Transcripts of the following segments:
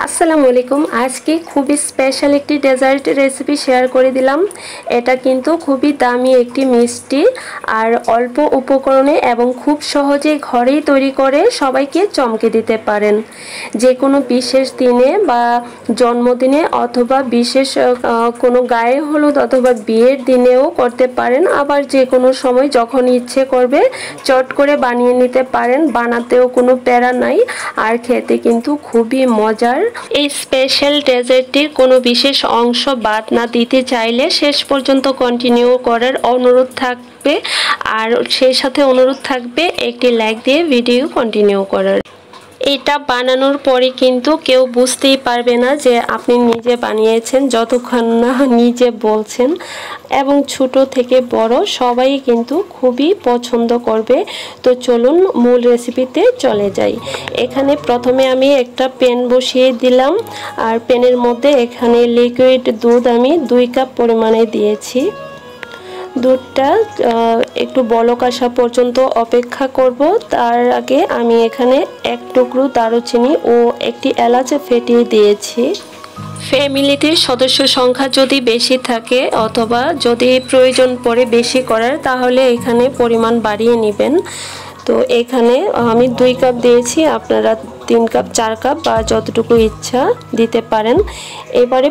আসসালামু আলাইকুম। আজকে খুবই স্পেশাল একটি ডেজার্ট রেসিপি শেয়ার করে দিলাম। এটা কিন্তু খুবই দামি একটি মিষ্টি আর অল্প উপকরণে এবং খুব সহজে ঘরেই তৈরি করে সবাইকে চমকে দিতে পারেন। যে কোনো বিশেষ দিনে বা জন্মদিনে অথবা বিশেষ কোনো গায়ে হলুদ অথবা বিয়ের দিনেও করতে পারেন। আবার যে কোনো সময় যখন ইচ্ছে করবে চট করে বানিয়ে নিতে পারেন। বানাতেও কোনো প্যারা নাই আর খেতে কিন্তু খুবই মজার। এই স্পেশাল ডেজার্টটির কোনো বিশেষ অংশ বাদ না দিতে চাইলে শেষ পর্যন্ত কন্টিনিউ করার অনুরোধ থাকবে, আর সেই সাথে অনুরোধ থাকবে একটি লাইক দিয়ে ভিডিও কন্টিনিউ করার। এটা বানানোর পরে কিন্তু কেউ বুঝতেই পারবে না যে আপনি নিজে বানিয়েছেন, যতক্ষণ না নিজে বলছেন। এবং ছোট থেকে বড় সবাই কিন্তু খুবই পছন্দ করবে। তো চলুন মূল রেসিপিতে চলে যাই। এখানে প্রথমে আমি একটা প্যান বসিয়ে দিলাম, আর প্যানের মধ্যে এখানে লিকুইড দুধ আমি 2 কাপ পরিমাণে দিয়েছি। দুধটা একটু বলক আসা পর্যন্ত অপেক্ষা করব। তার আগে আমি এখানে 1 টুকরো দারুচিনি ও একটি এলাচ ফেটিয়ে দিয়েছি। ফ্যামিলিতে সদস্য সংখ্যা যদি বেশি থাকে অথবা যদি প্রয়োজন পড়ে বেশি করার, তাহলে এখানে পরিমাণ বাড়িয়ে নেবেন। তো এখানে আমি 2 কাপ দিয়েছি, আপনারা 3 কাপ 4 কাপ বা যতটুকু ইচ্ছা দিতে পারেন। এবারে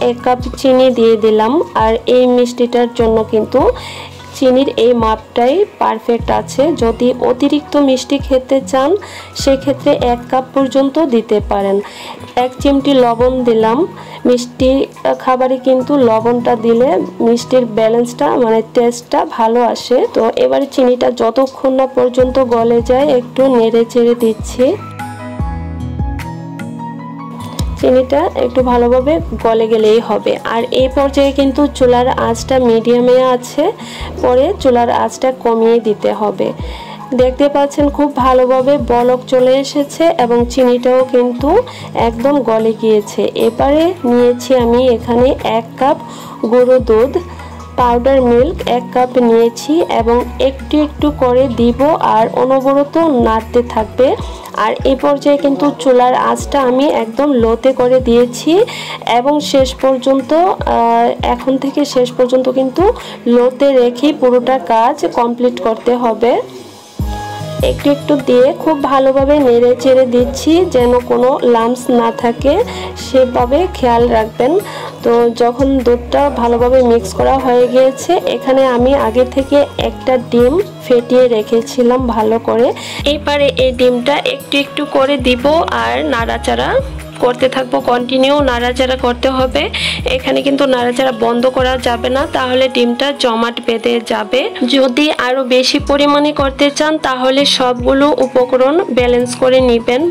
1 কাপ চিনি দিয়ে দিলাম। আর এই মিষ্টিটার জন্য কিন্তু চিনির এই মাপটাই পারফেক্ট আছে। যদি অতিরিক্ত মিষ্টি খেতে চান সেক্ষেত্রে 1 কাপ পর্যন্ত দিতে পারেন। 1 চিমটি লবণ দিলাম। মিষ্টি খাবারে কিন্তু লবণটা দিলে মিষ্টির ব্যালেন্সটা মানে টেস্টটা ভালো আসে। তো এবারে চিনিটা যতক্ষণ না পর্যন্ত গলে যায় একটু নেড়ে চেড়ে দিচ্ছি। চিনিটা একটু ভালোভাবে গলে গেলেই হবে। আর এই পর্যায়ে কিন্তু চুলার আঁচটা মিডিয়ামে আছে, পরে চুলার আঁচটা কমিয়ে দিতে হবে। দেখতে পাচ্ছেন খুব ভালোভাবে বলক চলে এসেছে এবং চিনিটাও কিন্তু একদম গলে গিয়েছে। এবারে নিয়েছি আমি এখানে 1 কাপ গুঁড়ো দুধ, পাউডার মিল্ক 1 কাপ নিয়েছি এবং একটু একটু করে দিব আর অনবরত নাড়তে থাকবে। আর এই পর্যায়ে কিন্তু চুলার আঁচটা আমি একদম লোতে করে দিয়েছি এবং শেষ পর্যন্ত এখন থেকে শেষ পর্যন্ত কিন্তু লোতে রেখে পুরোটা কাজ কমপ্লিট করতে হবে। একটু একটু দিয়ে খুব ভালোভাবে নেড়ে চেড়ে দিচ্ছি যেন কোনো লাম্পস না থাকে, সেভাবে খেয়াল রাখবেন। তো যখন দুধটা ভালোভাবে মিক্স করা হয়ে গিয়েছে, এখানে আমি আগে থেকে একটা ডিম ফেটিয়ে রেখেছিলাম ভালো করে। এবারে এই ডিমটা একটু একটু করে দিব আর নাড়াচাড়া করতে থাকবো। কন্টিনিউ নাড়াচাড়া করতে হবে। এখানে কিন্তু নাড়াচাড়া বন্ধ করা যাবে না, তাহলে ডিমটা জমাট বেঁধে যাবে। যদি আরো বেশি পরিমাণে করতে চান তাহলে সবগুলো উপকরণ ব্যালেন্স করে নেবেন,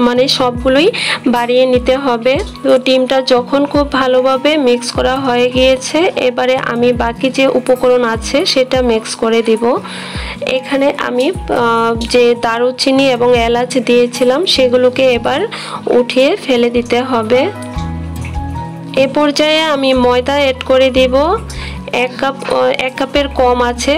মানে সবগুলোই বাড়িয়ে নিতে হবে। তো ডিমটা যখন খুব ভালোভাবে মিক্স করা হয়ে গিয়েছে, এবারে আমি বাকি যে উপকরণ আছে সেটা মিক্স করে দিব। এখানে আমি যে দারুচিনি এবং এলাচ দিয়েছিলাম সেগুলোকে এবার উঠিয়ে ফেলে দিতে হবে। এ পর্যায়ে আমি ময়দা অ্যাড করে দিব। 1 কাপের কম আছে,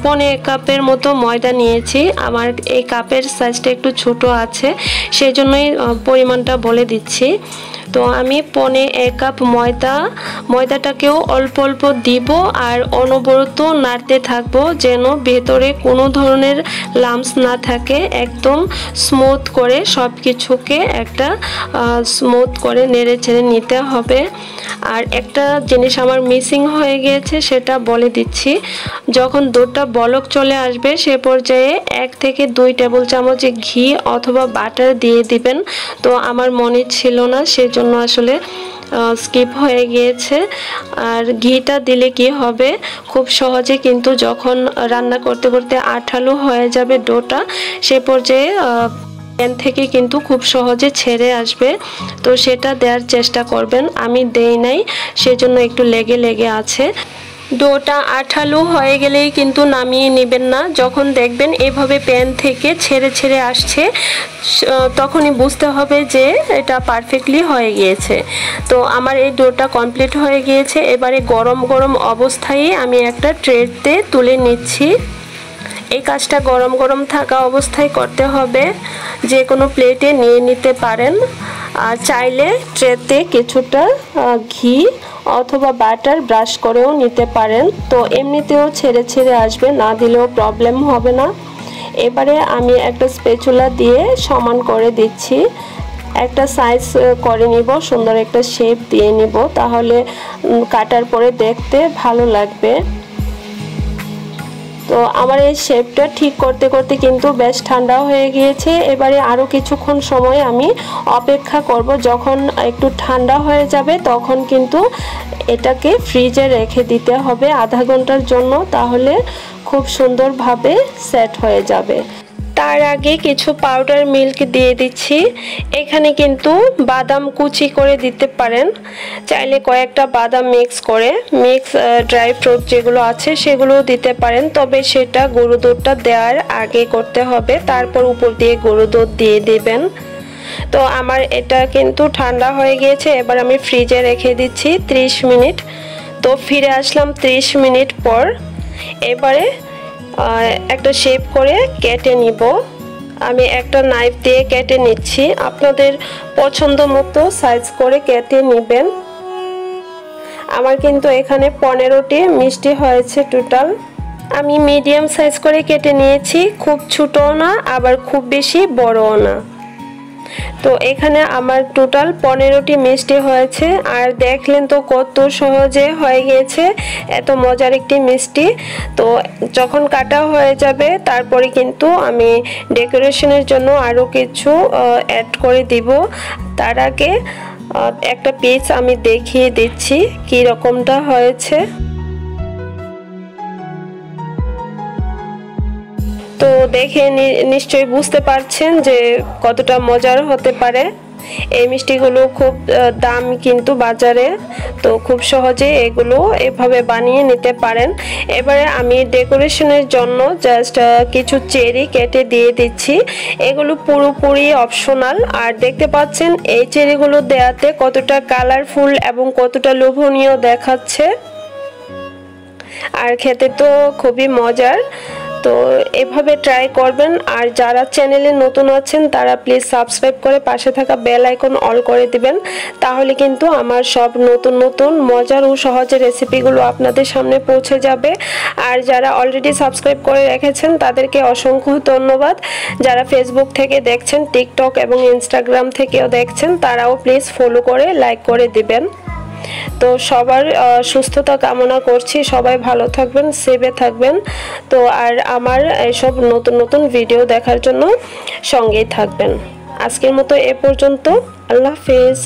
1.25 কাপের মতো ময়দা নিয়েছি। আমার এই কাপের সাইজটা একটু ছোট আছে, সেই জন্যই পরিমাণটা বলে দিচ্ছি। তো আমি 1.25 কাপ ময়দাটাকেও অল্প অল্প দিব আর অনবরত নাড়তে থাকবো যেন ভেতরে কোনো ধরনের লাম্পস না থাকে। একদম স্মুথ করে সব কিছুকে একটা স্মুথ করে নেড়ে ছেড়ে নিতে হবে। আর একটা জিনিস আমার মিসিং হয়ে গিয়েছে, সেটা বলে দিচ্ছি। যখন দুধটা বলক চলে আসবে সে পর্যায়ে 1 থেকে 2 টেবিল চামচ ঘি অথবা বাটার দিয়ে দিবেন। তো আমার মনে ছিল না, সেজন্য আসলে স্কিপ হয়ে গিয়েছে। আর ঘিটা দিলে কি হবে, খুব সহজে কিন্তু যখন রান্না করতে করতে আঠালো হয়ে যাবে ডোটা, সে পর্যায়ে প্যান থেকে কিন্তু খুব সহজে ছেড়ে আসবে। তো সেটা দেওয়ার চেষ্টা করবেন। আমি দেই নাই, সেজন্য একটু লেগে লেগে আছে। ডোটা আঠালো হয়ে গেলেই কিন্তু নামিয়ে নেবেন না। যখন দেখবেন এভাবে প্যান থেকে ছেড়ে ছেড়ে আসছে, তখনই বুঝতে হবে যে এটা পারফেক্টলি হয়ে গিয়েছে। তো আমার এই ডোটা কমপ্লিট হয়ে গিয়েছে। এবারে গরম গরম অবস্থায় আমি একটা ট্রেতে তুলে নিচ্ছি। এই কাজটা গরম গরম থাকা অবস্থায় করতে হবে। যে কোনো প্লেটে নিয়ে নিতে পারেন। আর চাইলে ট্রেতে কিছুটা ঘি অথবা বাটার ব্রাশ করেও নিতে পারেন। তো এমনিতেও ছেড়ে ছেড়ে আসবে, না দিলেও প্রবলেম হবে না। এবারে আমি একটা স্প্যাচুলা দিয়ে সমান করে দিচ্ছি, একটা সাইজ করে নিব, সুন্দর একটা শেপ দিয়ে নিব, তাহলে কাটার পরে দেখতে ভালো লাগবে। তো আমার এই শেপটা ঠিক করতে করতে কিন্তু বেশ ঠান্ডা হয়ে গিয়েছে। এবারে আরও কিছুক্ষণ সময় আমি অপেক্ষা করব, যখন একটু ঠান্ডা হয়ে যাবে তখন কিন্তু এটাকে ফ্রিজে রেখে দিতে হবে আধা ঘন্টার জন্য, তাহলে খুব সুন্দরভাবে সেট হয়ে যাবে। তার আগে কিছু পাউডার মিল্ক দিয়ে দিচ্ছি। এখানে কিন্তু বাদাম কুচি করে দিতে পারেন, চাইলে কয়েকটা বাদাম মিক্স ড্রাই ফ্রুট যেগুলো আছে সেগুলো দিতে পারেন, তবে সেটা গরু দুধটা দেওয়ার আগে করতে হবে, তারপর উপর দিয়ে গরু দুধ দিয়ে দিবেন। তো আমার এটা কিন্তু ঠান্ডা হয়ে গিয়েছে, এবার আমি ফ্রিজে রেখে দিচ্ছি 30 মিনিট। তো ফিরে আসলাম 30 মিনিট পর। এবারে একটা শেপ করে কেটে নিব। আমি একটা নাইফ দিয়ে কেটে নিচ্ছি, আপনাদের পছন্দ মতো সাইজ করে কেটে নেবেন। আমার কিন্তু এখানে 15টি মিষ্টি হয়েছে টোটাল। আমি মিডিয়াম সাইজ করে কেটে নিয়েছি, খুব ছোটও না আবার খুব বেশি বড়ও না। তো এখানে আমার টোটাল 15টি মিষ্টি হয়েছে, আর দেখলেন তো কত সহজে হয়ে গিয়েছে, এত মজার একটি মিষ্টি। তো যখন কাটা হয়ে যাবে তারপরে কিন্তু আমি ডেকোরেশনের জন্য আরও কিছু অ্যাড করে দিব। তার আগে একটা পিস আমি দেখিয়ে দিচ্ছি কি রকমটা হয়েছে। তো দেখে নিশ্চয়ই বুঝতে পারছেন যে কতটা মজার হতে পারে। এই মিষ্টিগুলো খুব দাম কিন্তু বাজারে, তো খুব সহজে এগুলো এভাবে বানিয়ে নিতে পারেন। এবারে আমি ডেকোরেশনের জন্য জাস্ট কিছু চেরি কেটে দিয়ে দিচ্ছি, এগুলো পুরোপুরি অপশনাল। আর দেখতে পাচ্ছেন এই চেরিগুলো দেওয়াতে কতটা কালারফুল এবং কতটা লোভনীয় দেখাচ্ছে, আর খেতে তো খুবই মজার। তো এভাবে ট্রাই করবেন। আর যারা চ্যানেলে নতুন আছেন তারা প্লিজ সাবস্ক্রাইব করে পাশে থাকা বেল আইকন অল করে দিবেন, তাহলে কিন্তু আমার সব নতুন নতুন মজার ও সহজ রেসিপিগুলো আপনাদের সামনে পৌঁছে যাবে। আর যারা অলরেডি সাবস্ক্রাইব করে রেখেছেন তাদেরকে অসংখ্য ধন্যবাদ। যারা ফেসবুক থেকে দেখছেন, টিকটক এবং ইনস্টাগ্রাম থেকেও দেখছেন, তারাও প্লিজ ফলো করে লাইক করে দিবেন। তো সবার সুস্থতা কামনা করছি, সবাই ভালো থাকবেন, সেভে থাকবেন। তো আর আমার এইসব নতুন নতুন ভিডিও দেখার জন্য সঙ্গেই থাকবেন। আজকের মতো এ পর্যন্ত, আল্লাহ হাফেজ।